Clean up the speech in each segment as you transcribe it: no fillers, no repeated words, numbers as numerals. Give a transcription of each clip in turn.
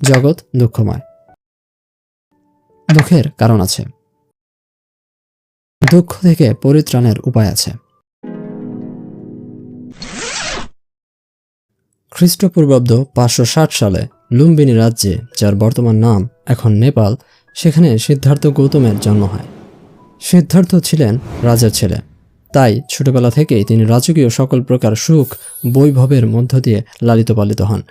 জগৎ দুঃখময়। দুঃখের কারণ আছে। দুঃখ থেকে পরিত্রাণের উপায় আছে। খ্রিস্টপূর্বাব্দ 560 সালে লুম্বিনী রাজ্যে, যার বর্তমান নাম এখন নেপাল, সেখানে সিদ্ধার্থ গৌতমের জন্ম হয়। সিদ্ধার্থ ছিলেন রাজার ছেলে, তাই ছোটবেলা থেকেই তিনি রাজকীয় সকল প্রকার সুখ বৈভবের মধ্য দিয়ে লালিত পালিত হন।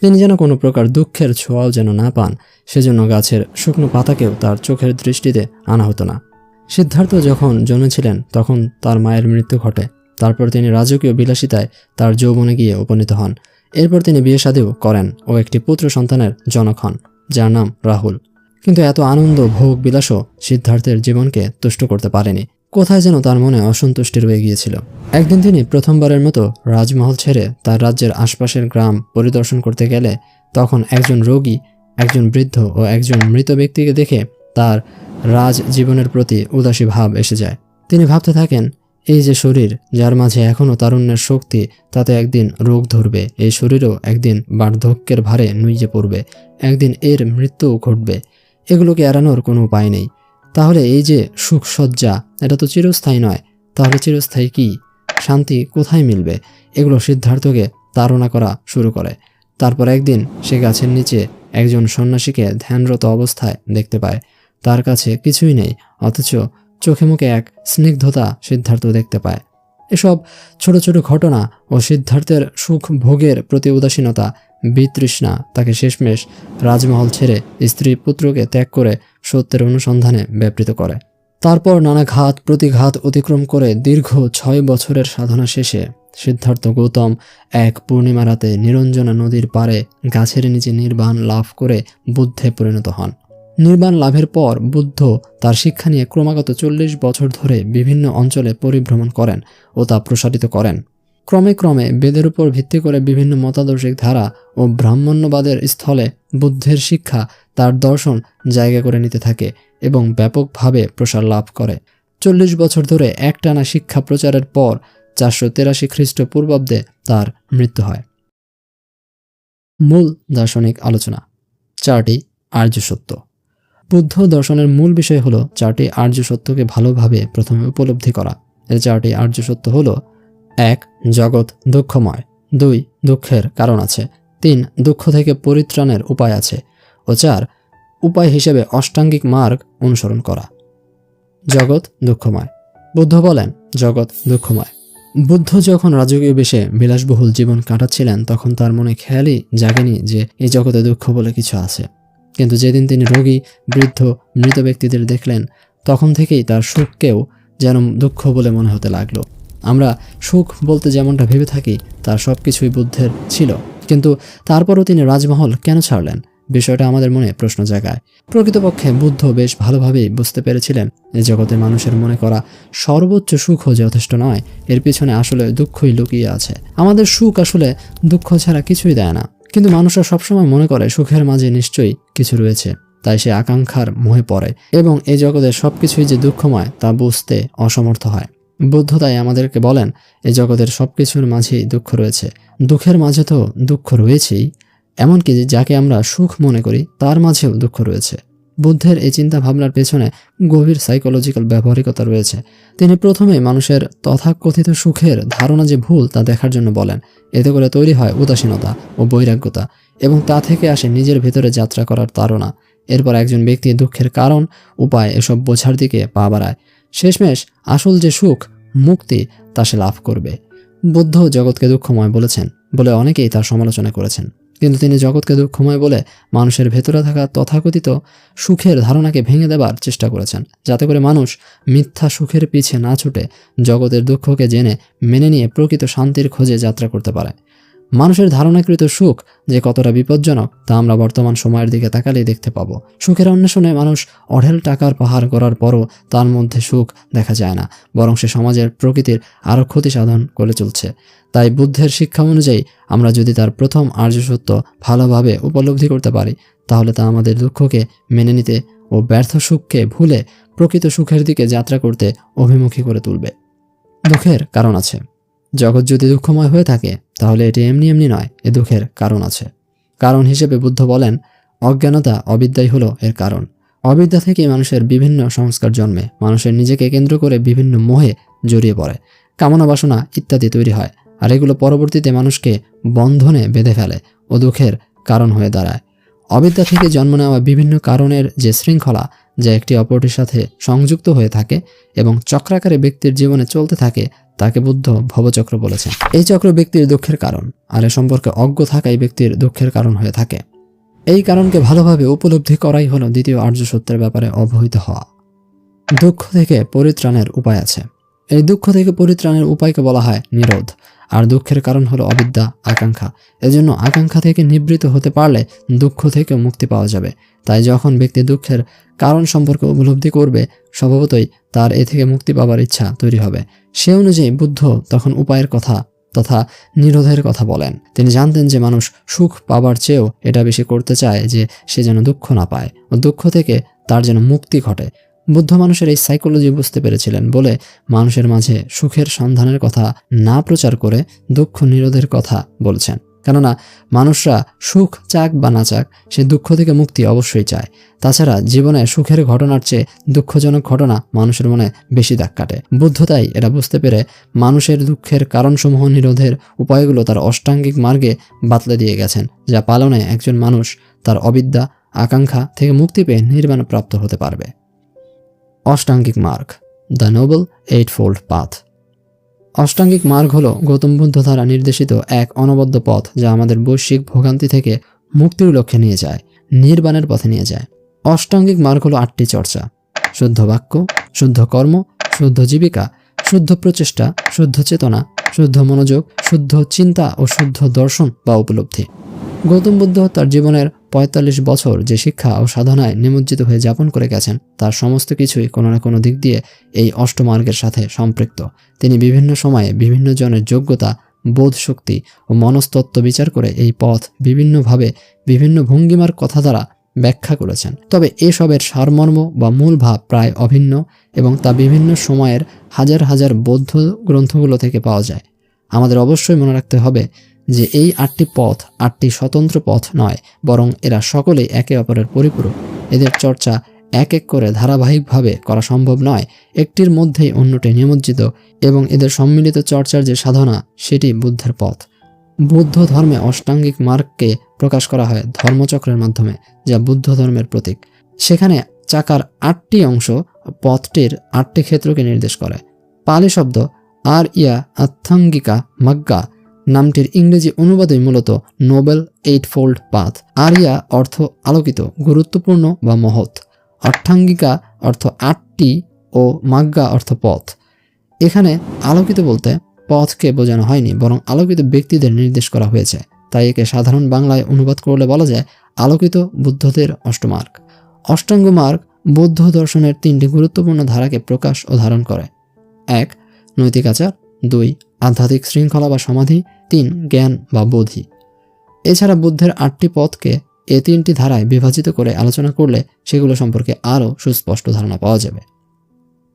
তিনি যেন কোনো প্রকার দুঃখের ছোঁয়াও যেন না পান, সেজন্য গাছের শুকনো পাতাকেও তার চোখের দৃষ্টিতে আনা হতো না। সিদ্ধার্থ যখন জন্মেছিলেন তখন তার মায়ের মৃত্যু ঘটে। তারপর তিনি রাজকীয় বিলাসিতায় তার যৌবনে গিয়ে উপনীত হন। এরপর তিনি বিয়ে শাদীও করেন ও একটি পুত্র সন্তানের জনক হন, যার নাম রাহুল। কিন্তু এত আনন্দ ভোগ বিলাসও সিদ্ধার্থের জীবনকে তুষ্ট করতে পারেনি। কোথায় যেন তার মনে অসন্তুষ্টি রয়ে গিয়েছিল। একদিন তিনি প্রথমবারের মতো রাজমহল ছেড়ে তার রাজ্যের আশপাশের গ্রাম পরিদর্শন করতে গেলে তখন একজন রোগী, একজন বৃদ্ধ ও একজন মৃত ব্যক্তিকে দেখে তার রাজ জীবনের প্রতি উদাসী ভাব এসে যায়। তিনি ভাবতে থাকেন, এই যে শরীর, যার মাঝে এখনও তারুণ্যের শক্তি, তাতে একদিন রোগ ধরবে। এই শরীরও একদিন বার্ধক্যের ভারে নুইয়ে পড়বে, একদিন এর মৃত্যুও ঘটবে। এগুলোকে এড়ানোর কোনো উপায় নেই। তাহলে এই যে সুখসজ্জা, এটা তো চিরস্থায়ী নয়। তাহলে চিরস্থায়ী কি? শান্তি কোথায় মিলবে? এগুলো সিদ্ধার্থকে তাড়না করা শুরু করে। তারপর একদিন সে গাছের নিচে একজন সন্ন্যাসীকে ধ্যানরত অবস্থায় দেখতে পায়। তার কাছে কিছুই নেই, অথচ চোখে মুখে এক স্নিগ্ধতা সিদ্ধার্থ দেখতে পায়। এসব ছোট ছোট ঘটনা ও সিদ্ধার্থের সুখ ভোগের প্রতি উদাসীনতা, বিতৃষ্ণা তাকে শেষমেশ রাজমহল ছেড়ে স্ত্রী পুত্রকে ত্যাগ করে সত্যের অনুসন্ধানে ব্যাপৃত করে। তারপর নানা ঘাত প্রতিঘাত অতিক্রম করে দীর্ঘ 6 বছরের সাধনা শেষে সিদ্ধার্থ গৌতম এক পূর্ণিমা রাতে নিরঞ্জনা নদীর পাড়ে গাছের নিচে নির্বাণ লাভ করে বুদ্ধে পরিণত হন। নির্বাণ লাভের পর বুদ্ধ তার শিক্ষা নিয়ে ক্রমাগত 40 বছর ধরে বিভিন্ন অঞ্চলে পরিভ্রমণ করেন ও তা প্রসারিত করেন। ক্রমে ক্রমে বেদের উপর ভিত্তি করে বিভিন্ন মতাদর্শিক ধারা ও ব্রাহ্মণ্যবাদের স্থলে বুদ্ধের শিক্ষা, তার দর্শন জায়গা করে নিতে থাকে এবং ব্যাপকভাবে প্রসার লাভ করে। 40 বছর ধরে একটানা শিক্ষা প্রচারের পর 483 খ্রিস্টপূর্বাব্দে তার মৃত্যু হয়। মূল দার্শনিক আলোচনা। 4টি আর্য সত্য। বুদ্ধ দর্শনের মূল বিষয় হলো 4টি আর্য সত্যকে ভালোভাবে প্রথমে উপলব্ধি করা। এই 4টি আর্য সত্য হলো: 1. জগৎ দুঃখময়। 2. দুঃখের কারণ আছে। 3. দুঃখ থেকে পরিত্রাণের উপায় আছে। ও 4. উপায় হিসেবে অষ্টাঙ্গিক মার্গ অনুসরণ করা। জগৎ দুঃখময়। বুদ্ধ বলেন, জগৎ দুঃখময়। বুদ্ধ যখন রাজকীয় বেশে বিলাসবহুল জীবন কাটাচ্ছিলেন তখন তার মনে খেয়ালই জাগেনি যে এই জগতে দুঃখ বলে কিছু আছে। কিন্তু যেদিন তিনি রোগী, বৃদ্ধ, মৃত ব্যক্তিদের দেখলেন তখন থেকেই তার সুখকেও যেন দুঃখ বলে মনে হতে লাগলো। আমরা সুখ বলতে যেমনটা ভেবে থাকি তার সব কিছুই বুদ্ধের ছিল। কিন্তু তারপরও তিনি রাজমহল কেন ছাড়লেন? বিষয়টা আমাদের মনে প্রশ্ন জাগায়। প্রকৃতপক্ষে বুদ্ধ বেশ ভালোভাবেই বুঝতে পেরেছিলেন এই জগতে মানুষের মনে করা সর্বোচ্চ সুখও যথেষ্ট নয়, এর পিছনে আসলে দুঃখই লুকিয়ে আছে। আমাদের সুখ আসলে দুঃখ ছাড়া কিছুই দেয় না, কিন্তু মানুষরা সবসময় মনে করে সুখের মাঝে নিশ্চয়ই কিছু রয়েছে, তাই সে আকাঙ্ক্ষার মোহে পড়ে এবং এই জগতের সবকিছুই যে দুঃখময় তা বুঝতে অসমর্থ হয়। বুদ্ধ তাই আমাদেরকে বলেন, এই জগতের সবকিছুর মাঝেই দুঃখ রয়েছে। দুঃখের মাঝে তো দুঃখ রয়েছেই, এমনকি যাকে আমরা সুখ মনে করি তার মাঝেও দুঃখ রয়েছে। বুদ্ধের এই চিন্তা ভাবনার পেছনে গভীর সাইকোলজিক্যাল ব্যবহারিকতা রয়েছে। তিনি প্রথমে মানুষের তথাকথিত সুখের ধারণা যে ভুল তা দেখার জন্য বলেন। এতে করে তৈরি হয় উদাসীনতা ও বৈরাগ্যতা এবং তা থেকে আসে নিজের ভেতরে যাত্রা করার তাড়না। এরপর একজন ব্যক্তি দুঃখের কারণ, উপায় এসব বোঝার দিকে পা বাড়ায়। শেষমেশ আসল যে সুখ, মুক্তি, তা সে লাভ করবে। বুদ্ধ জগৎকে দুঃখময় বলেছেন বলে অনেকেই তার সমালোচনা করেছেন, কিন্তু তিনি জগৎকে দুঃখময় বলে মানুষের ভেতরে থাকা তথাকথিত সুখের ধারণাকে ভেঙে দেবার চেষ্টা করেছেন, যাতে করে মানুষ মিথ্যা সুখের পিছে না ছুটে জগতের দুঃখকে জেনে মেনে নিয়ে প্রকৃত শান্তির খোঁজে যাত্রা করতে পারে। মানুষের ধারণাকৃত সুখ যে কতটা বিপজ্জনক তা আমরা বর্তমান সময়ের দিকে তাকালেই দেখতে পাবো। সুখের অন্বেষণে মানুষ অঢেল টাকার পাহাড় গড়ার পরও তার মধ্যে সুখ দেখা যায় না, বরং সে সমাজের প্রকৃতির আরও ক্ষতি সাধন করে চলছে। তাই বুদ্ধের শিক্ষা অনুযায়ী আমরা যদি তার প্রথম আর্য সত্য ভালোভাবে উপলব্ধি করতে পারি তাহলে তা আমাদের দুঃখকে মেনে নিতে ও ব্যর্থ সুখকে ভুলে প্রকৃত সুখের দিকে যাত্রা করতে অভিমুখী করে তুলবে। দুঃখের কারণ আছে। জগৎ যদি দুঃখময় হয়ে থাকে তাহলে এটি এমনি এমনি নয়, এ দুঃখের কারণ আছে। কারণ হিসেবে বুদ্ধ বলেন, অজ্ঞানতা, অবিদ্যাই হলো এর কারণ। অবিদ্যা থেকে মানুষের বিভিন্ন সংস্কার জন্মে, মানুষের নিজেকে কেন্দ্র করে বিভিন্ন মোহে জড়িয়ে পড়ে, কামনা বাসনা ইত্যাদি তৈরি হয়, আর এগুলো পরবর্তীতে মানুষকে বন্ধনে বেঁধে ফেলে ও দুঃখের কারণ হয়ে দাঁড়ায়। অবিদ্যা থেকে জন্ম নেওয়া বিভিন্ন কারণের যে শৃঙ্খলা, যা একটি অপরটির সাথে সংযুক্ত হয়ে থাকে এবং চক্রাকারে ব্যক্তির জীবনে চলতে থাকে, তাকে বুদ্ধ ভবচক্র বলেছেন। এই চক্র ব্যক্তির দুঃখের কারণ, আর এ সম্পর্কে অজ্ঞ থাকাই ব্যক্তির দুঃখের কারণ হয়ে থাকে। এই কারণকে ভালোভাবে উপলব্ধি করাই হলো দ্বিতীয় আর্য সত্যের ব্যাপারে অবহিত হওয়া। দুঃখ থেকে পরিত্রাণের উপায় আছে। এই দুঃখ থেকে পরিত্রাণের উপায়কে বলা হয় নিরোধ। আর দুঃখের কারণ হলো অবিদ্যা, আকাঙ্ক্ষা। এজন্য আকাঙ্ক্ষা থেকে নিবৃত হতে পারলে দুঃখ থেকেও মুক্তি পাওয়া যাবে। তাই যখন ব্যক্তি দুঃখের কারণ সম্পর্কে উপলব্ধি করবে, স্বভাবতই তার এ থেকে মুক্তি পাবার ইচ্ছা তৈরি হবে। সে অনুযায়ী বুদ্ধ তখন উপায়ের কথা তথা নিরোধের কথা বলেন। তিনি জানতেন যে মানুষ সুখ পাবার চেয়েও এটা বেশি করতে চায় যে সে যেন দুঃখ না পায় ও দুঃখ থেকে তার যেন মুক্তি ঘটে। বুদ্ধ মানুষের এই সাইকোলজি বুঝতে পেরেছিলেন বলে মানুষের মাঝে সুখের সন্ধানের কথা না প্রচার করে দুঃখ নিরোধের কথা বলছেন। কেননা মানুষরা সুখ চাক বা না চাক, সে দুঃখ থেকে মুক্তি অবশ্যই চায়। তাছাড়া জীবনে সুখের ঘটনার চেয়ে দুঃখজনক ঘটনা মানুষের মনে বেশি দাগ কাটে। বুদ্ধ তাই এটা বুঝতে পেরে মানুষের দুঃখের কারণসমূহ নিরোধের উপায়গুলো তার অষ্টাঙ্গিক মার্গে বাতলে দিয়ে গেছেন, যা পালনে একজন মানুষ তার অবিদ্যা, আকাঙ্ক্ষা থেকে মুক্তি পেয়ে নির্বাণ প্রাপ্ত হতে পারবে। অষ্টাঙ্গিক মার্গ, দ্য নোবেল এইটফোল্ড পাথ। অষ্টাঙ্গিক মার্গ হল গৌতম বুদ্ধ দ্বারা নির্দেশিত এক অনবদ্য পথ, যা আমাদের বৈশ্বিক ভোগান্তি থেকে মুক্তির লক্ষ্যে নিয়ে যায়, নির্বাণের পথে নিয়ে যায়। অষ্টাঙ্গিক মার্গ হলো 8টি চর্চা: শুদ্ধ বাক্য, শুদ্ধ কর্ম, শুদ্ধ জীবিকা, শুদ্ধ প্রচেষ্টা, শুদ্ধ চেতনা, শুদ্ধ মনোযোগ, শুদ্ধ চিন্তা ও শুদ্ধ দর্শন বা উপলব্ধি। গৌতম বুদ্ধ তার জীবনের 45 বছর যে শিক্ষা ও সাধনায় নিমজ্জিত হয়ে যাপন করে গেছেন, তার সমস্ত কিছুই কোনো না কোনো দিক দিয়ে এই অষ্টমার্গের সাথে সম্পৃক্ত। তিনি বিভিন্ন সময়ে বিভিন্ন জনের যোগ্যতা, বোধ শক্তি ও মনস্তত্ত্ব বিচার করে এই পথ বিভিন্নভাবে বিভিন্ন ভঙ্গিমার কথা দ্বারা ব্যাখ্যা করেছেন। তবে এসবের সারমর্ম বা মূল ভাব প্রায় অভিন্ন এবং তা বিভিন্ন সময়ের হাজার হাজার বৌদ্ধ গ্রন্থগুলো থেকে পাওয়া যায়। আমাদের অবশ্যই মনে রাখতে হবে যে এই 8টি পথ 8টি স্বতন্ত্র পথ নয়, বরং এরা সকলেই একে অপরের পরিপূরক। এদের চর্চা এক এক করে ধারাবাহিকভাবে করা সম্ভব নয়, একটির মধ্যেই অন্যটি নিমজ্জিত, এবং এদের সম্মিলিত চর্চার যে সাধনা, সেটি বুদ্ধের পথ। বৌদ্ধ ধর্মে অষ্টাঙ্গিক মার্গকে প্রকাশ করা হয় ধর্মচক্রের মাধ্যমে, যা বুদ্ধ ধর্মের প্রতীক। সেখানে চাকার 8টি অংশ পথটির 8টি ক্ষেত্রকে নির্দেশ করে। পালি শব্দ আর ইয়া আত্থাঙ্গিকা মাগ্গা নামটির ইংরেজি অনুবাদই মূলত নোবেল এইটফোল্ড পাথ। আরিয়া অর্থ আলোকিত, গুরুত্বপূর্ণ বা মহৎ। অর্থাঙ্গিকা অর্থ 8টি ও মাগ্গা অর্থ পথ। এখানে আলোকিত বলতে পথকে বোঝানো হয়নি, বরং আলোকিত ব্যক্তিদের নির্দেশ করা হয়েছে। তাই একে সাধারণ বাংলায় অনুবাদ করলে বলা যায় আলোকিত বুদ্ধদের অষ্টমার্গ। অষ্টাঙ্গ মার্গ বৌদ্ধ দর্শনের 3টি গুরুত্বপূর্ণ ধারাকে প্রকাশ ও ধারণ করে: 1. নৈতিক আচার, 2. আধ্যাত্মিক শৃঙ্খলা বা সমাধি, 3. জ্ঞান বা বোধি। এছাড়া বুদ্ধের 8টি পথকে এই 3টি ধারায় বিভাজিত করে আলোচনা করলে সেগুলো সম্পর্কে আরও সুস্পষ্ট ধারণা পাওয়া যাবে।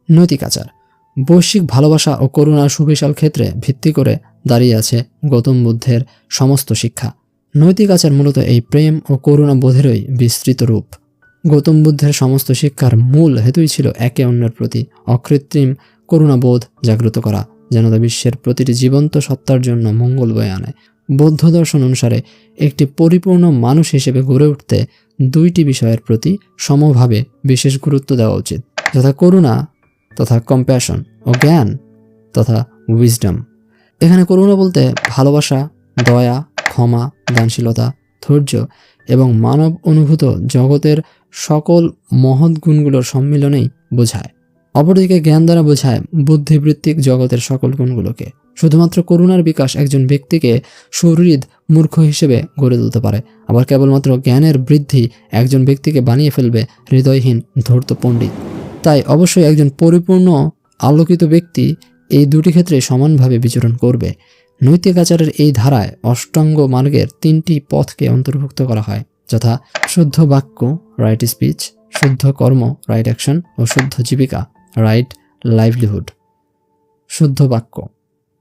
নৈতিক আচার বৈশ্বিক ভালোবাসা ও করুণার সুবিশাল ক্ষেত্রে ভিত্তি করে দাঁড়িয়ে আছে গৌতম বুদ্ধের সমস্ত শিক্ষা। নৈতিক আচার মূলত এই প্রেম ও করুণা বোধেরই বিস্তৃত রূপ। গৌতম বুদ্ধের সমস্ত শিক্ষার মূল হেতুই ছিল একে অন্যের প্রতি অকৃত্রিম করুণাবোধ জাগ্রত করা, যেন তা বিশ্বের প্রতিটি জীবন্ত সত্তার জন্য মঙ্গল বয়ে আনে। বৌদ্ধ দর্শন অনুসারে একটি পরিপূর্ণ মানুষ হিসেবে গড়ে উঠতে 2টি বিষয়ের প্রতি সমভাবে বিশেষ গুরুত্ব দেওয়া উচিত, যথা করুণা তথা কম্প্যাশন ও জ্ঞান তথা উইজডম। এখানে করুণা বলতে ভালোবাসা, দয়া, ক্ষমা, দানশীলতা, ধৈর্য এবং মানব অনুভূত জগতের সকল মহৎ গুণগুলোর সম্মিলনেই বোঝায়। অপরদিকে জ্ঞান দ্বারা বোঝায় বুদ্ধিবৃত্তিক জগতের সকল গুণগুলোকে। শুধুমাত্র করুণার বিকাশ একজন ব্যক্তিকে সুহৃদ মূর্খ হিসেবে গড়ে তুলতে পারে, আবার কেবলমাত্র জ্ঞানের বৃদ্ধি একজন ব্যক্তিকে বানিয়ে ফেলবে হৃদয়হীন ধূর্ত পণ্ডিত। তাই অবশ্যই একজন পরিপূর্ণ আলোকিত ব্যক্তি এই 2টি ক্ষেত্রে সমানভাবে বিচরণ করবে। নৈতিক আচারের এই ধারায় অষ্টাঙ্গ মার্গের 3টি পথকে অন্তর্ভুক্ত করা হয়, যথা শুদ্ধ বাক্য, রাইট স্পিচ, শুদ্ধ কর্ম, রাইট অ্যাকশন ও শুদ্ধ জীবিকা, রাইট লাইভলিহুড। শুদ্ধ বাক্য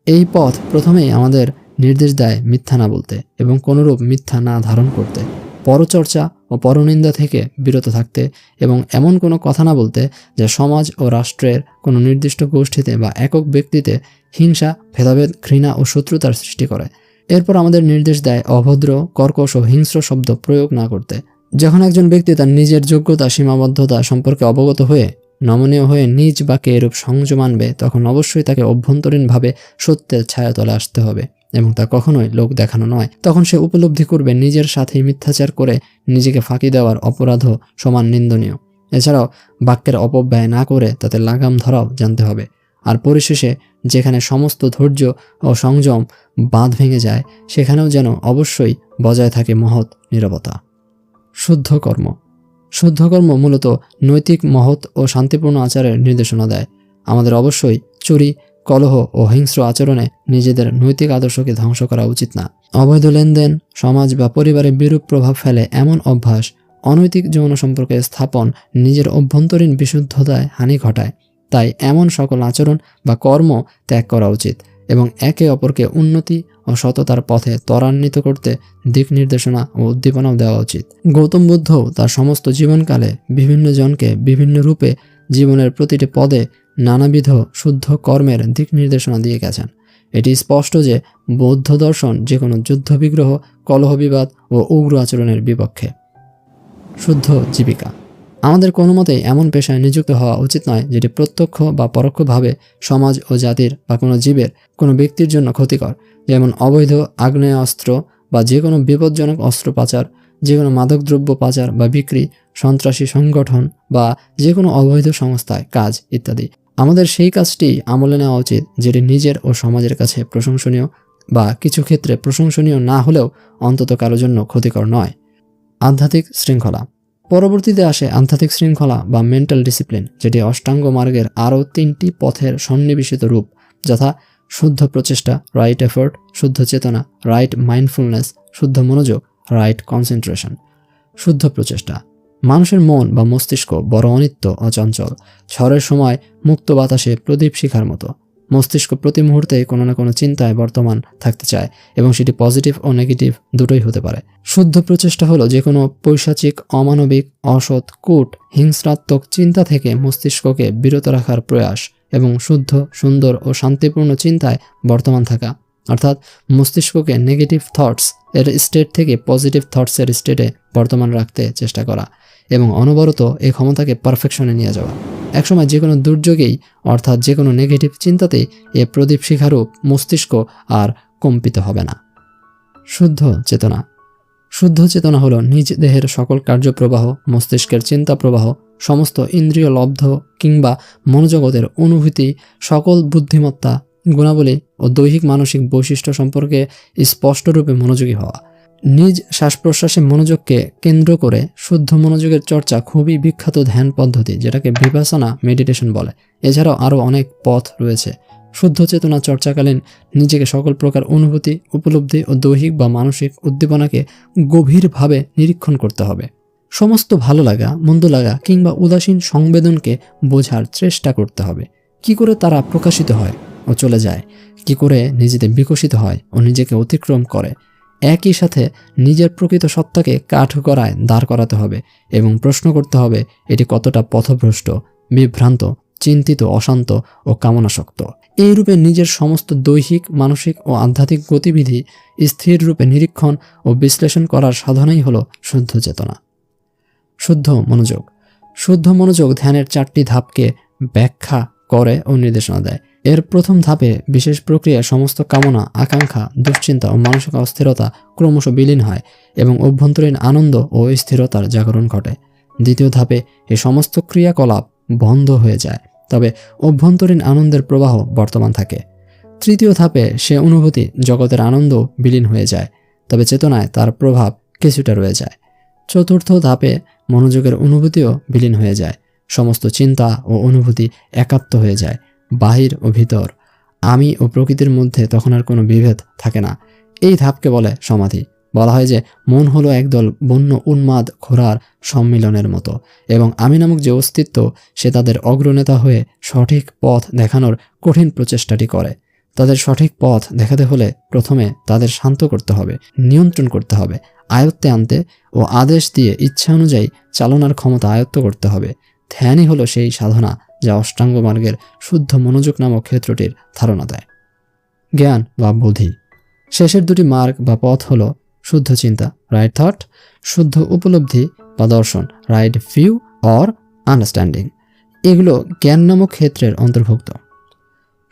এই পথ প্রথমেই আমাদের নির্দেশ দেয় মিথ্যা না বলতে এবং কোনরূপ মিথ্যা না ধারণ করতে। পরচর্চা ও পরনিন্দা থেকে বিরত থাকতে এবং এমন কোনো কথা না বলতে যা সমাজ ও রাষ্ট্রের কোনো নির্দিষ্ট গোষ্ঠীতে বা একক ব্যক্তিতে হিংসা, ভেদাভেদ, ঘৃণা ও শত্রুতার সৃষ্টি করে। এরপর আমাদের নির্দেশ দেয় অভদ্র, কর্কশ ও হিংস্র শব্দ প্রয়োগ না করতে। যখন একজন ব্যক্তি তার নিজের যোগ্যতা, সীমাবদ্ধতা সম্পর্কে অবগত হয়ে নমনীয় হয়ে নিজ বাক্যে এরূপ সংযম আনবে, তখন অবশ্যই তাকে অভ্যন্তরীণভাবে সত্যের ছায়াতলে আসতে হবে এবং তা কখনোই লোক দেখানো নয়। তখন সে উপলব্ধি করবে নিজের সাথেই মিথ্যাচার করে নিজেকে ফাঁকি দেওয়ার অপরাধও সমান নিন্দনীয়। এছাড়াও বাক্যের অপব্যয় না করে তাতে লাগাম ধরাও জানতে হবে। আর পরিশেষে যেখানে সমস্ত ধৈর্য ও সংযম বাঁধ ভেঙে যায়, সেখানেও যেন অবশ্যই বজায় থাকে মহৎ নীরবতা। শুদ্ধ কর্ম। শুদ্ধ কর্ম মূলত নৈতিক, মহৎ ও শান্তিপূর্ণ আচারের নির্দেশনা দেয়। আমাদের অবশ্যই চুরি, কলহ ও হিংস্র আচরণে নিজেদের নৈতিক আদর্শকে ধ্বংস করা উচিত না। অবৈধ লেনদেন সমাজ বা পরিবারে বিরূপ প্রভাব ফেলে এমন অভ্যাস, অনৈতিক যৌন সম্পর্কের স্থাপন নিজের অভ্যন্তরীণ বিশুদ্ধতায় হানি ঘটায়। তাই এমন সকল আচরণ বা কর্ম ত্যাগ করা উচিত এবং একে অপরকে উন্নতি ও সততার পথে ত্বরান্বিত করতে দিক নির্দেশনা ও উদ্দীপনাও দেওয়া উচিত। গৌতম বুদ্ধও তার সমস্ত জীবনকালে বিভিন্ন জনকে বিভিন্ন রূপে জীবনের প্রতিটি পদে নানাবিধ শুদ্ধ কর্মের দিক নির্দেশনা দিয়ে গেছেন। এটি স্পষ্ট যে বৌদ্ধ দর্শন যে কোনো যুদ্ধবিগ্রহ, কলহ বিবাদ ও উগ্র আচরণের বিপক্ষে। শুদ্ধ জীবিকা। আমাদের কোনো মতেই এমন পেশায় নিযুক্ত হওয়া উচিত নয় যেটি প্রত্যক্ষ বা পরোক্ষভাবে সমাজ ও জাতির বা কোনো জীবের, কোনো ব্যক্তির জন্য ক্ষতিকর, যেমন অবৈধ আগ্নেয়াস্ত্র বা যে কোনো বিপজ্জনক অস্ত্র পাচার, যে কোনো মাদকদ্রব্য পাচার বা বিক্রি, সন্ত্রাসী সংগঠন বা যে কোনো অবৈধ সংস্থায় কাজ ইত্যাদি। আমাদের সেই কাজটি আমলে নেওয়া উচিত যেটি নিজের ও সমাজের কাছে প্রশংসনীয় বা কিছু ক্ষেত্রে প্রশংসনীয় না হলেও অন্তত কারো জন্য ক্ষতিকর নয়। আধ্যাত্মিক শৃঙ্খলা। পরবর্তীতে আসে আধ্যাত্মিক শৃঙ্খলা বা মেন্টাল ডিসিপ্লিন, যেটি অষ্টাঙ্গ মার্গের আরও 3টি পথের সন্নিবেশিত রূপ, যথা শুদ্ধ প্রচেষ্টা, রাইট এফোর্ট, শুদ্ধ চেতনা, রাইট মাইন্ডফুলনেস, শুদ্ধ মনোযোগ, রাইট কনসেন্ট্রেশন। শুদ্ধ প্রচেষ্টা। মানুষের মন বা মস্তিষ্ক বড় অনিত্য ও চঞ্চল, ঝড়ের সময় মুক্ত বাতাসে প্রদীপ শিখার মতো। মস্তিষ্ক প্রতি মুহূর্তে কোনো না কোনো চিন্তায় বর্তমান থাকতে চায় এবং সেটি পজিটিভ ও নেগেটিভ দুটোই হতে পারে। শুদ্ধ প্রচেষ্টা হলো যে কোনো পৈশাচিক, অমানবিক, অসৎ, কূট, হিংস্রাত্মক চিন্তা থেকে মস্তিষ্ককে বিরত রাখার প্রয়াস এবং শুদ্ধ, সুন্দর ও শান্তিপূর্ণ চিন্তায় বর্তমান থাকা, অর্থাৎ মস্তিষ্ককে নেগেটিভ থটস এর স্টেট থেকে পজিটিভ থটসের স্টেটে বর্তমান রাখতে চেষ্টা করা এবং অনবরত এই ক্ষমতাকে পারফেকশনে নিয়ে যাওয়া। একসময় যে কোনো দুর্যোগেই, অর্থাৎ যে কোনো নেগেটিভ চিন্তাতেই এ প্রদীপ শিখারূপ মস্তিষ্ক আর কম্পিত হবে না। শুদ্ধ চেতনা। শুদ্ধ চেতনা হলো নিজ দেহের সকল কার্যপ্রবাহ, মস্তিষ্কের চিন্তা প্রবাহ, সমস্ত ইন্দ্রিয় লব্ধ কিংবা মনোজগতের অনুভূতি, সকল বুদ্ধিমত্তা, গুণাবলী ও দৈহিক মানসিক বৈশিষ্ট্য সম্পর্কে স্পষ্টরূপে মনোযোগী হওয়া। নিজ শ্বাস প্রশ্বাসে মনোযোগকে কেন্দ্র করে শুদ্ধ মনোযোগের চর্চা খুবই বিখ্যাত ধ্যান পদ্ধতি, যেটাকে ভিপাসনা মেডিটেশন বলে। এছাড়াও আরও অনেক পথ রয়েছে। শুদ্ধ চেতনা চর্চাকালীন নিজেকে সকল প্রকার অনুভূতি, উপলব্ধি ও দৈহিক বা মানসিক উদ্দীপনাকে গভীরভাবে নিরীক্ষণ করতে হবে। সমস্ত ভালো লাগা, মন্দ লাগা কিংবা উদাসীন সংবেদনকে বোঝার চেষ্টা করতে হবে। কি করে তারা প্রকাশিত হয় ও চলে যায়, কি করে নিজেদের বিকশিত হয় ও নিজেকে অতিক্রম করে। একই সাথে নিজের প্রকৃত সত্তাকে কাঠগড়ায় দাঁড় করাতে হবে এবং প্রশ্ন করতে হবে এটি কতটা পথভ্রষ্ট, বিভ্রান্ত, চিন্তিত, অশান্ত ও কামনাসক্ত। এই রূপে নিজের সমস্ত দৈহিক, মানসিক ও আধ্যাত্মিক গতিবিধি স্থির রূপে নিরীক্ষণ ও বিশ্লেষণ করার সাধনাই হল শুদ্ধ চেতনা। শুদ্ধ মনোযোগ। শুদ্ধ মনোযোগ ধ্যানের 4টি ধাপকে ব্যাখ্যা করে ও নির্দেশনা দেয়। এর প্রথম ধাপে বিশেষ প্রক্রিয়া সমস্ত কামনা, আকাঙ্ক্ষা, দুশ্চিন্তা ও মানসিক অস্থিরতা ক্রমশ বিলীন হয় এবং অভ্যন্তরীণ আনন্দ ও স্থিরতার জাগরণ ঘটে। দ্বিতীয় ধাপে এই সমস্ত ক্রিয়াকলাপ বন্ধ হয়ে যায়, তবে অভ্যন্তরীণ আনন্দের প্রবাহ বর্তমান থাকে। তৃতীয় ধাপে সে অনুভূতি, জগতের আনন্দ বিলীন হয়ে যায়, তবে চেতনায় তার প্রভাব কিছুটা রয়ে যায়। চতুর্থ ধাপে মনোযোগের অনুভূতিও বিলীন হয়ে যায়, সমস্ত চিন্তা ও অনুভূতি একাত্ম হয়ে যায়। বাহির ও ভিতর, আমি ও প্রকৃতির মধ্যে তখন আর কোনো বিভেদ থাকে না। এই ধাপকে বলে সমাধি। বলা হয় যে মন হলো একদল বন্য উন্মাদ ঘোড়ার সম্মিলনের মতো এবং আমি নামক যে অস্তিত্ব, সে তাদের অগ্রনেতা হয়ে সঠিক পথ দেখানোর কঠিন প্রচেষ্টাটি করে। তাদের সঠিক পথ দেখাতে হলে প্রথমে তাদের শান্ত করতে হবে, নিয়ন্ত্রণ করতে হবে, আয়ত্তে আনতে ও আদেশ দিয়ে ইচ্ছা অনুযায়ী চালনার ক্ষমতা আয়ত্ত করতে হবে। ধ্যানই হলো সেই সাধনা যা অষ্টাঙ্গ মার্গের শুদ্ধ মনোযোগ নামক ক্ষেত্রটির ধারণা দেয়। জ্ঞান বা বুদ্ধি। শেষের দুটি মার্গ বা পথ হলো শুদ্ধ চিন্তা, রাইট থট, শুদ্ধ উপলব্ধি বা দর্শন, রাইট ভিউ অর আন্ডারস্ট্যান্ডিং। এগুলো জ্ঞান নামক ক্ষেত্রের অন্তর্ভুক্ত।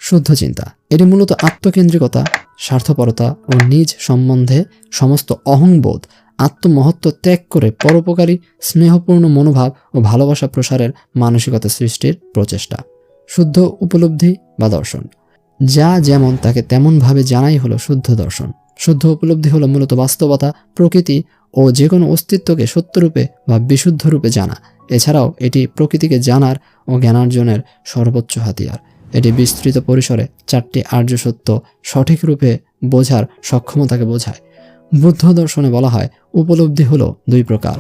শুদ্ধ চিন্তা, এটি মূলত আত্মকেন্দ্রিকতা, স্বার্থপরতা ও নিজ সম্বন্ধে সমস্ত অহংবোধ, আত্মমহত্ব ত্যাগ করে পরোপকারী স্নেহপূর্ণ মনোভাব ও ভালোবাসা প্রসারের মানসিকতা সৃষ্টির প্রচেষ্টা। শুদ্ধ উপলব্ধি বা দর্শন, যা যেমন তাকে তেমনভাবে জানাই হলো শুদ্ধ দর্শন। শুদ্ধ উপলব্ধি হলো মূলত বাস্তবতা, প্রকৃতি ও যে কোনো অস্তিত্বকে সত্যরূপে বা বিশুদ্ধ রূপে জানা। এছাড়াও এটি প্রকৃতিকে জানার ও জ্ঞানার্জনের সর্বোচ্চ হাতিয়ার। এটি বিস্তৃত পরিসরে 4টি আর্য সত্য সঠিক রূপে বোঝার সক্ষমতাকে বোঝায়। বুদ্ধ দর্শনে বলা হয় উপলব্ধি হলো 2 প্রকার।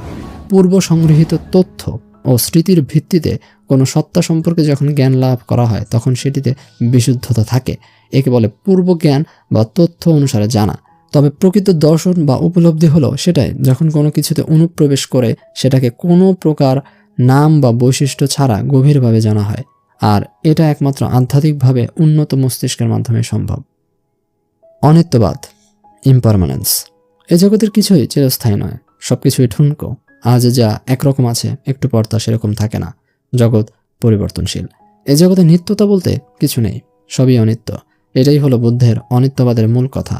পূর্ব সংগৃহীত তথ্য ও স্মৃতির ভিত্তিতে কোনো সত্তা সম্পর্কে যখন জ্ঞান লাভ করা হয় তখন সেটিতে বিশুদ্ধতা থাকে। একে বলে পূর্ব জ্ঞান বা তথ্য অনুসারে জানা। তবে প্রকৃত দর্শন বা উপলব্ধি হলো সেটাই যখন কোনো কিছুতে অনুপ্রবেশ করে সেটাকে কোনো প্রকার নাম বা বৈশিষ্ট্য ছাড়া গভীরভাবে জানা হয়। আর এটা একমাত্র আধ্যাত্মিকভাবে উন্নত মস্তিষ্কের মাধ্যমে সম্ভব। অনিত্যবাদ, ইমপারমানেন্স। এ জগতের কিছুই চিরস্থায়ী নয়, সবকিছুই ঠুনকো। আজ যা একরকম আছে একটু পর তা সেরকম থাকে না। জগৎ পরিবর্তনশীল। এ জগতে নিত্যতা বলতে কিছু নেই, সবই অনিত্য। এটাই হলো বুদ্ধের অনিত্যবাদের মূল কথা।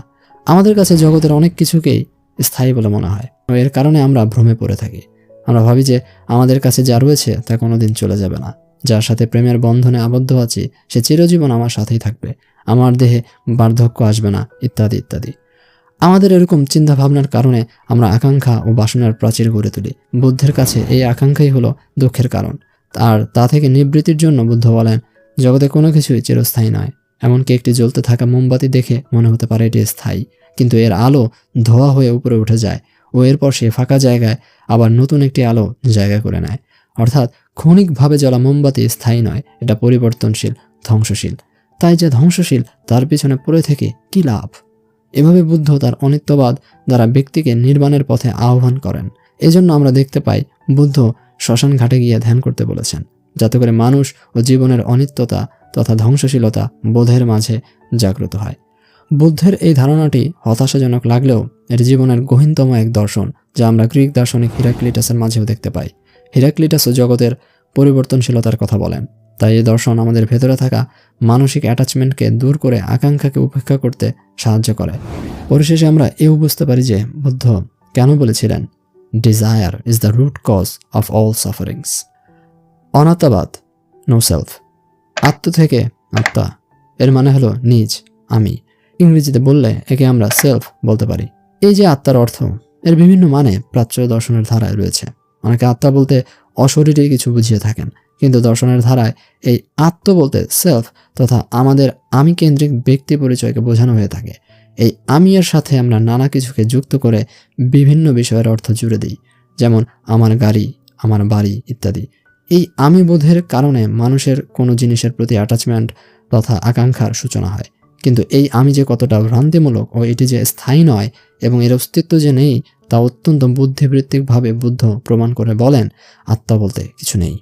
আমাদের কাছে জগতের অনেক কিছুকেই স্থায়ী বলে মনে হয়, এর কারণে আমরা ভ্রমে পড়ে থাকি। আমরা ভাবি যে আমাদের কাছে যা রয়েছে তা কোনোদিন চলে যাবে না। যার সাথে প্রেমের বন্ধনে আবদ্ধ আছি সে চিরজীবন আমার সাথেই থাকবে, আমার দেহে বার্ধক্য আসবে না, ইত্যাদি ইত্যাদি। আমাদের এরকম চিন্তা ভাবনার কারণে আমরা আকাঙ্ক্ষা ও বাসনার প্রাচীর গড়ে তুলি। বুদ্ধের কাছে এই আকাঙ্ক্ষাই হলো দুঃখের কারণ। আর তা থেকে নিবৃত্তির জন্য বুদ্ধ বলেন, জগতে কোনো কিছুই চিরস্থায়ী নয়। এমনকি একটি জ্বলতে থাকা মোমবাতি দেখে মনে হতে পারে এটি স্থায়ী, কিন্তু এর আলো ধোয়া হয়ে উপরে উঠে যায় ও এরপর সে ফাঁকা জায়গায় আবার নতুন একটি আলো জায়গা করে নেয়। অর্থাৎ ক্ষণিকভাবে জ্বলা মোমবাতি স্থায়ী নয়, এটা পরিবর্তনশীল, ধ্বংসশীল। তাই যে ধ্বংসশীল তার পিছনে পড়ে থেকে কি লাভ? এভাবে বুদ্ধ তার অনিত্যবাদ দ্বারা ব্যক্তিকে নির্বাণের পথে আহ্বান করেন। এজন্য আমরা দেখতে পাই বুদ্ধ শ্মশান ঘাটে গিয়ে ধ্যান করতে বলেছেন, যাতে করে মানুষ ও জীবনের অনিত্যতা তথা ধ্বংসশীলতা বোধের মাঝে জাগ্রত হয়। বুদ্ধের এই ধারণাটি হতাশাজনক লাগলেও এর জীবনের গহীনতম এক দর্শন, যা আমরা গ্রিক দার্শনিক হিরাক্লিটাসের মাঝেও দেখতে পাই। হিরাক্লিটাসও জগতের পরিবর্তনশীলতার কথা বলেন। তাই এই দর্শন আমাদের ভেতরে থাকা মানসিক অ্যাটাচমেন্টকে দূর করে আকাঙ্ক্ষাকে উপেক্ষা করতে সাহায্য করে। পরিশেষে আমরা এও বুঝতে পারি যে বুদ্ধ কেন বলেছিলেন, desire is the root cause of all sufferings. অনাত্মাবাদ, নো সেলফ। আত্ম থেকে আত্মা, এর মানে হলো নিজ, আমি। ইংরেজিতে বললে একে আমরা সেলফ বলতে পারি। এই যে আত্মার অর্থ, এর বিভিন্ন মানে প্রাচ্য দর্শনের ধারায় রয়েছে। অনেকে আত্মা বলতে অশরীরী কিছু বুঝিয়ে থাকেন, কিন্তু দর্শনের ধারায় এই আত্ম বলতে সেলফ তথা আমাদের আমি কেন্দ্রিক ব্যক্তি পরিচয়কে বোঝানো হয়ে থাকে। এই আমি এর সাথে আমরা নানা কিছুকে যুক্ত করে বিভিন্ন বিষয়ের অর্থ জুড়ে দিই, যেমন আমার গাড়ি, আমার বাড়ি ইত্যাদি। এই আমি বোধের কারণে মানুষের কোনো জিনিসের প্রতি অ্যাটাচমেন্ট তথা আকাঙ্ক্ষার সূচনা হয়। কিন্তু এই আমি যে কতটা ভ্রান্তিমূলক ও এটি যে স্থায়ী নয় এবং এর অস্তিত্ব যে নেই তা অত্যন্ত বুদ্ধিবৃত্তিকভাবে বুদ্ধ প্রমাণ করে বলেন, আত্মা বলতে কিছু নেই।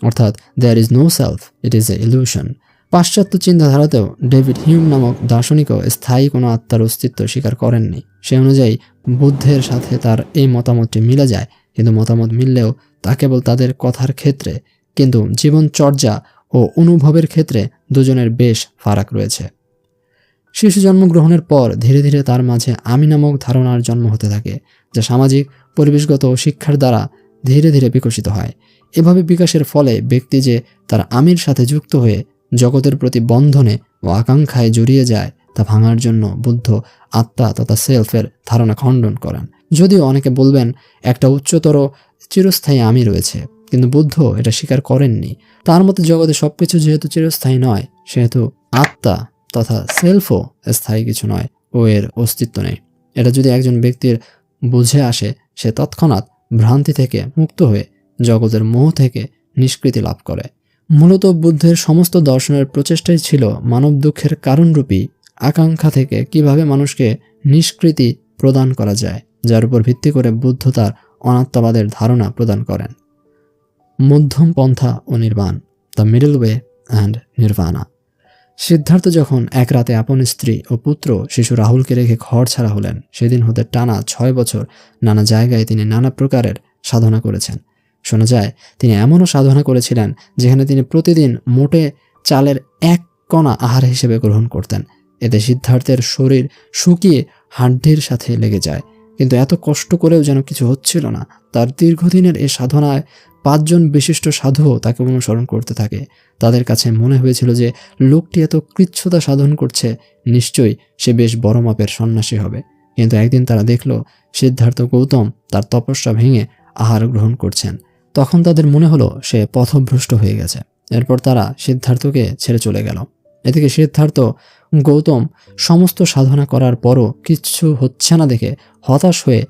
অর্থাৎ there is no self, it is a illusion. পাশ্চাত্য চিন্তাধারাতেও ডেভিড হিউম নামক দার্শনিকও স্থায়ী কোনো আত্মার অস্তিত্ব স্বীকার করেননি। সে অনুযায়ী বুদ্ধের সাথে তার এই মতামতটি মিলে যায়, কিন্তু মতামত মিললেও তা কেবল তাদের কথার ক্ষেত্রে, কিন্তু জীবনচর্যা ও অনুভবের ক্ষেত্রে দুজনের বেশ ফারাক রয়েছে। শিশু জন্মগ্রহণের পর ধীরে ধীরে তার মাঝে আমি নামক ধারণার জন্ম হতে থাকে, যা সামাজিক, পরিবেশগত ও শিক্ষার দ্বারা ধীরে ধীরে বিকশিত হয়। এভাবে বিকাশের ফলে ব্যক্তি যে তার আমির সাথে যুক্ত হয়ে জগতের প্রতি বন্ধনে ও আকাঙ্ক্ষায় জড়িয়ে যায় তা ভাঙার জন্য বুদ্ধ আত্মা তথা সেলফের ধারণা খণ্ডন করেন। যদিও অনেকে বলবেন একটা উচ্চতর চিরস্থায়ী আমি রয়েছে, কিন্তু বুদ্ধ এটা স্বীকার করেননি। তার মতে জগতে সবকিছু যেহেতু চিরস্থায়ী নয়, সেহেতু আত্মা তথা সেলফও স্থায়ী কিছু নয় ও এর অস্তিত্ব নেই। এটা যদি একজন ব্যক্তির বুঝে আসে, সে তৎক্ষণাৎ ভ্রান্তি থেকে মুক্ত হয়ে জগতের মোহ থেকে নিষ্কৃতি লাভ করে। মূলত বুদ্ধের সমস্ত দর্শনের প্রচেষ্টাই ছিল মানব দুঃখের কারণরূপী আকাঙ্ক্ষা থেকে কিভাবে মানুষকে নিষ্কৃতি প্রদান করা যায়। যার উপর ভিত্তি করে বুদ্ধ তার অনাত্মবাদের ধারণা প্রদান করেন। মধ্যম পন্থা ও নির্বাণ, the middle way and nirvana. Siddhartha যখন এক রাতে আপন স্ত্রী ও পুত্র শিশু রাহুলকে রেখে ঘর ছাড়া হলেন, সেদিন হতে টানা 6 বছর নানা জায়গায় তিনি নানা প্রকারের সাধনা করেছেন। শোনা যায় তিনি এমনও সাধনা করেছিলেন যেখানে তিনি প্রতিদিন মোটে চালের 1 কণা আহার হিসেবে গ্রহণ করতেন। এতে সিদ্ধার্থের শরীর শুকিয়ে হাড্ডির সাথে লেগে যায়, কিন্তু এত কষ্ট করেও যেন কিছু হচ্ছিল না। তার দীর্ঘদিনের এই সাধনায় 5 জন বিশিষ্ট সাধুও তাকে অনুসরণ করতে থাকে। তাদের কাছে মনে হয়েছিল যে লোকটি এত কৃচ্ছতা সাধন করছে, নিশ্চয়ই সে বেশ বড় মাপের সন্ন্যাসী হবে। কিন্তু একদিন তারা দেখল সিদ্ধার্থ গৌতম তার তপস্যা ভেঙে আহার গ্রহণ করছেন। তখন তাদের মনে হলো সে পথভ্রষ্ট হয়ে গেছে। এরপর তারা সিদ্ধার্থকে ছেড়ে চলে গেল। এদিকে সিদ্ধার্থ গৌতম সমস্ত সাধনা করার পরও কিচ্ছু হচ্ছে না দেখে হতাশ হয়ে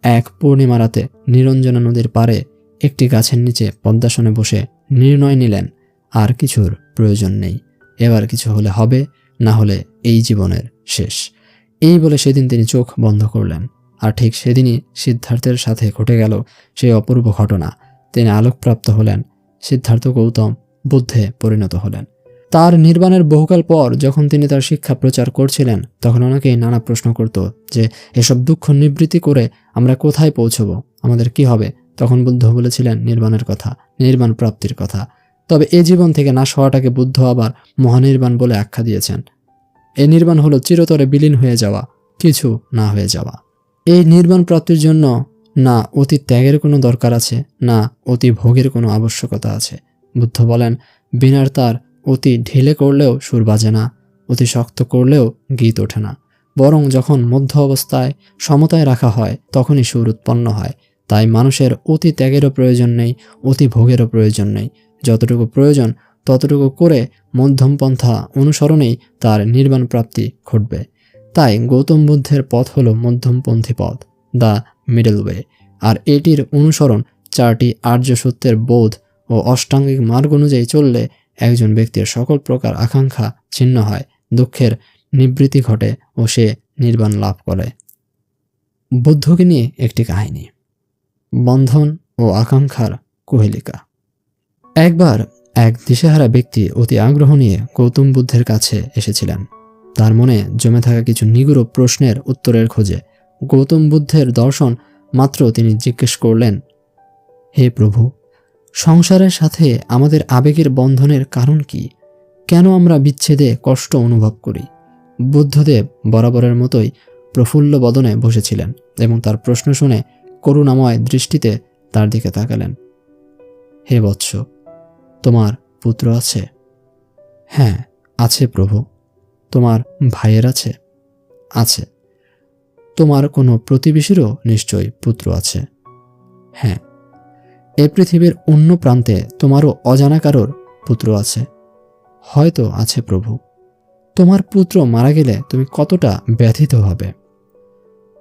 এক পূর্ণিমা রাতে নিরঞ্জনা নদীর পাড়ে একটি গাছের নিচে পদ্মাসনে বসে নির্ণয় নিলেন, আর কিছুর প্রয়োজন নেই। এবার কিছু হলে হবে, না হলে এই জীবনের শেষ। এই বলে সেদিন তিনি চোখ বন্ধ করলেন। আর ঠিক সেদিনই সিদ্ধার্থের সাথে ঘটে গেল সেই অপূর্ব ঘটনা। তিনি আলোকপ্রাপ্ত হলেন। সিদ্ধার্থ গৌতম বুদ্ধে পরিণত হলেন। তার নির্বাণের বহুকাল পর যখন তিনি তার শিক্ষা প্রচার করছিলেন, তখন অনেকেই নানা প্রশ্ন করত যে এসব দুঃখ নিবৃত্তি করে আমরা কোথায় পৌঁছব, আমাদের কি হবে? তখন বুদ্ধ বলেছিলেন নির্বাণের কথা, নির্বাণ প্রাপ্তির কথা। তবে এ জীবন থেকে নাশ হওয়াটাকে বুদ্ধ আবার মহানির্বাণ বলে আখ্যা দিয়েছেন। এই নির্বাণ হলো চিরতরে বিলীন হয়ে যাওয়া, কিছু না হয়ে যাওয়া। এই নির্বাণ প্রাপ্তির জন্য না অতি ত্যাগের কোনো দরকার আছে, না অতি ভোগের কোনো আবশ্যকতা আছে। বুদ্ধ বলেন, বীণার তার অতি ঢিলে করলেও সুর বাজে না, অতি শক্ত করলেও গীত ওঠে না, বরং যখন মধ্য অবস্থায় সমতায় রাখা হয় তখনই সুর উৎপন্ন হয়। তাই মানুষের অতি ত্যাগেরও প্রয়োজন নেই, অতি ভোগেরও প্রয়োজন নেই। যতটুকু প্রয়োজন ততটুকু করে মধ্যম পন্থা অনুসরণেই তার নির্বাণ প্রাপ্তি ঘটবে। তাই গৌতম বুদ্ধের পথ হলো মধ্যমপন্থী পথ, দ্য মিডল ওয়ে। আর এটির অনুসরণ 4টি আর্য সত্যের বোধ ও অষ্টাঙ্গিক মার্গ অনুযায়ী চললে একজন ব্যক্তির সকল প্রকার আকাঙ্ক্ষা ছিন্ন হয়, দুঃখের নিবৃত্তি ঘটে ও সে নির্বাণ লাভ করে। বুদ্ধকে নিয়ে একটি কাহিনী। বন্ধন ও আকাঙ্ক্ষার কুহেলিকা। একবার এক দিশেহারা ব্যক্তি অতি আগ্রহ নিয়ে গৌতম বুদ্ধের কাছে এসেছিলেন। তার মনে জমে থাকা কিছু নিগুড় প্রশ্নের উত্তরের খোঁজে। গৌতম বুদ্ধের দর্শন মাত্র তিনি জিজ্ঞেস করলেন, হে প্রভু, সংসারের সাথে আমাদের আবেগের বন্ধনের কারণ কি? কেন আমরা বিচ্ছেদে কষ্ট অনুভব করি? বুদ্ধদেব বরাবরের মতোই প্রফুল্ল বদনে বসেছিলেন এবং তার প্রশ্ন শুনে করুণাময় দৃষ্টিতে তার দিকে তাকালেন। হে বৎস, তোমার পুত্র আছে? হ্যাঁ, আছে প্রভু। তোমার ভাইয়ের আছে? আছে। তোমার কোনো প্রতিবেশীরও নিশ্চয়ই পুত্র আছে? হ্যাঁ। এ পৃথিবীর অন্য প্রান্তে তোমারও অজানা কারোর পুত্র আছে? হয়তো আছে প্রভু। তোমার পুত্র মারা গেলে তুমি কতটা ব্যথিত হবে?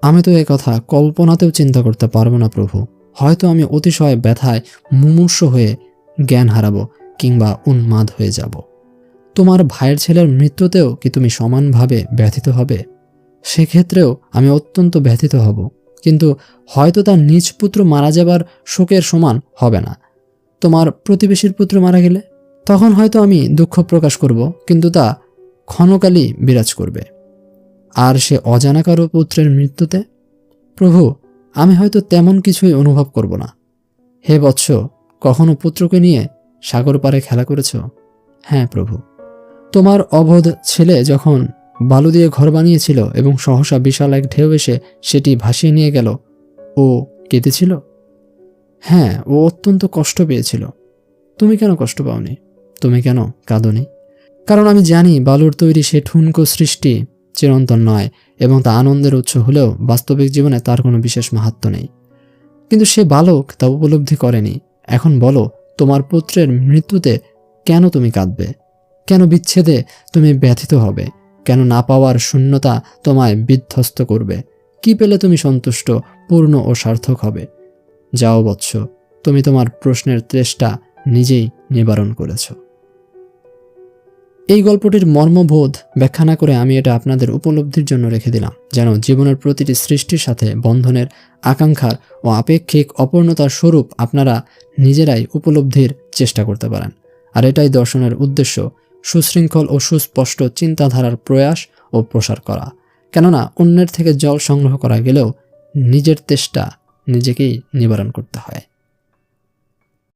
আমি তো এ কথা কল্পনাতেও চিন্তা করতে পারবো না প্রভু। হয়তো আমি অতিশয় ব্যথায় মুমূর্ষু হয়ে জ্ঞান হারাবো কিংবা উন্মাদ হয়ে যাব। তোমার ভাইয়ের ছেলের মৃত্যুতেও কি তুমি সমানভাবে ব্যথিত হবে? সেক্ষেত্রেও আমি অত্যন্ত ব্যথিত হব, কিন্তু হয়তো তার নিজ পুত্র মারা যাবার শোকের সমান হবে না। তোমার প্রতিবেশীর পুত্র মারা গেলে তখন হয়তো আমি দুঃখ প্রকাশ করব, কিন্তু তা ক্ষণকালই বিরাজ করবে। আর সে অজানা কারো পুত্রের মৃত্যুতে প্রভু, আমি হয়তো তেমন কিছুই অনুভব করব না। হে বৎস, কখনো পুত্রকে নিয়ে সাগর পাড়ে খেলা করেছ? হ্যাঁ প্রভু। তোমার অবোধ ছেলে যখন বালু দিয়ে ঘর বানিয়েছিল এবং সহসা বিশাল এক ঢেউ এসে সেটি ভাসিয়ে নিয়ে গেল, ও কেঁদেছিল? হ্যাঁ, ও অত্যন্ত কষ্ট পেয়েছিল। তুমি কেন কষ্ট পাওনি? তুমি কেন কাঁদোনি? কারণ আমি জানি বালুর তৈরি সে ঠুনকো সৃষ্টি চিরন্তন নয় এবং তা আনন্দের উৎস হলেও বাস্তবিক জীবনে তার কোনো বিশেষ মাহাত্ম্য নেই। কিন্তু সে বালক তা উপলব্ধি করেনি। এখন বলো, তোমার পুত্রের মৃত্যুতে কেন তুমি কাঁদবে? কেন বিচ্ছেদে তুমি ব্যথিত হবে? কেন না পাওয়ার শূন্যতা তোমায় বিধ্বস্ত করবে? কি পেলে তুমি সন্তুষ্ট, পূর্ণ ও সার্থক হবে? যাও বৎস, তুমি তোমার প্রশ্নের তৃষ্ণা নিজেই নিবারণ করেছ। এই গল্পটির মর্মবোধ ব্যাখ্যা না করে আমি এটা আপনাদের উপলব্ধির জন্য রেখে দিলাম, যেন জীবনের প্রতিটি সৃষ্টির সাথে বন্ধনের আকাঙ্ক্ষার ও আপেক্ষিক অপূর্ণতার স্বরূপ আপনারা নিজেরাই উপলব্ধির চেষ্টা করতে পারেন। আর এটাই দর্শনের উদ্দেশ্য, সুশৃঙ্খল ও সুস্পষ্ট চিন্তাধারার প্রয়াস ও প্রসার করা। কেননা অন্যের থেকে জল সংগ্রহ করা গেলেও নিজের তেষ্টা নিজেকেই নিবারণ করতে হয়।